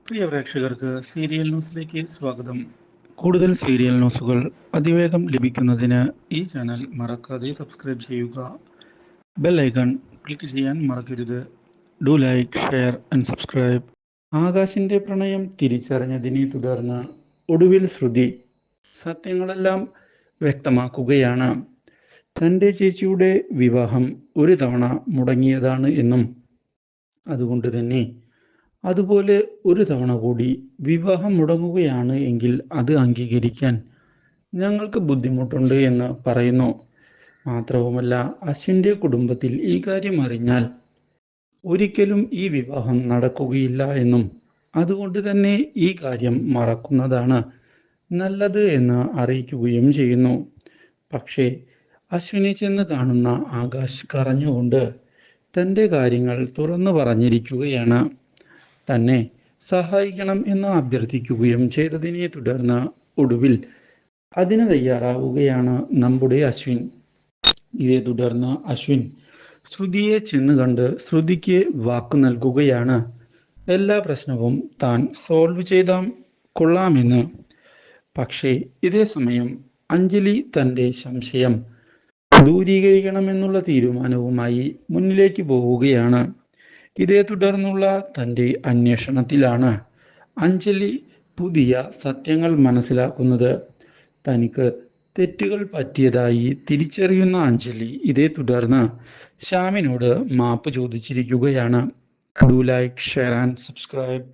പ്രിയ പ്രേക്ഷകർക്ക് സീരിയൽ ന്യൂസിലേക്ക് സ്വാഗതം. കൂടുതൽ സീരിയൽ ന്യൂസുകൾ അതിവേഗം ലഭിക്കുന്നതിന് ഈ ചാനൽ മറക്കാതെ സബ്സ്ക്രൈബ് ചെയ്യുക. ബെൽ ഐക്കൺ ക്ലിക്ക് ചെയ്യാൻ മറക്കരുത്. Do like, share and subscribe. ആകാശിന്റെ പ്രണയം തിരിച്ചറിഞ്ഞതിനെ തുടർന്ന് ഒടുവിൽ ശ്രുതി സത്യങ്ങളെല്ലാം വ്യക്തമാക്കുകയാണ്. തൻ്റെ ചേച്ചിയുടെ വിവാഹം ഒരു തവണ മുടങ്ങിയതാണ് എന്നും അതുകൊണ്ട് തന്നെ അതുപോലെ ഒരു തവണ കൂടി വിവാഹം മുടങ്ങുകയാണ് എങ്കിൽ അത് അംഗീകരിക്കാൻ ഞങ്ങൾക്ക് ബുദ്ധിമുട്ടുണ്ട് എന്ന് പറയുന്നു. മാത്രവുമല്ല, അശ്വിൻ്റെ കുടുംബത്തിൽ ഈ കാര്യം അറിഞ്ഞാൽ ഒരിക്കലും ഈ വിവാഹം നടക്കുകയില്ല എന്നും അതുകൊണ്ട് തന്നെ ഈ കാര്യം മറക്കുന്നതാണ് നല്ലത് എന്ന് അറിയിക്കുകയും ചെയ്യുന്നു. പക്ഷേ അശ്വിനെ ചെന്ന് കാണുന്ന ആകാശ് കരഞ്ഞുകൊണ്ട് തൻ്റെ കാര്യങ്ങൾ തുറന്നു പറഞ്ഞിരിക്കുകയാണ്. തന്നെ സഹായിക്കണം എന്ന് അഭ്യർത്ഥിക്കുകയും ചെയ്തതിനെ തുടർന്ന് ഒടുവിൽ അതിന് തയ്യാറാവുകയാണ് നമ്മുടെ അശ്വിൻ. ഇതേ തുടർന്ന് അശ്വിൻ ശ്രുതിയെ ചെന്ന് കണ്ട് ശ്രുതിക്ക് വാക്കു നൽകുകയാണ്. എല്ലാ പ്രശ്നവും താൻ സോൾവ് ചെയ്താൽ കൊള്ളാമെന്ന്. പക്ഷേ ഇതേ സമയം അഞ്ജലി തൻ്റെ സംശയം ദൂരീകരിക്കണമെന്നുള്ള തീരുമാനവുമായി മുന്നിലേക്ക് പോവുകയാണ്. ഇതേ തുടർന്നുള്ള തൻ്റെ അന്വേഷണത്തിലാണ് അഞ്ജലി പുതിയ സത്യങ്ങൾ മനസ്സിലാക്കുന്നത്. തനിക്ക് തെറ്റുകൾ പറ്റിയതായി തിരിച്ചറിയുന്ന അഞ്ജലി ഇതേ തുടർന്ന് ശ്യാമിനോട് മാപ്പ് ചോദിച്ചിരിക്കുകയാണ്. Do like, share and subscribe.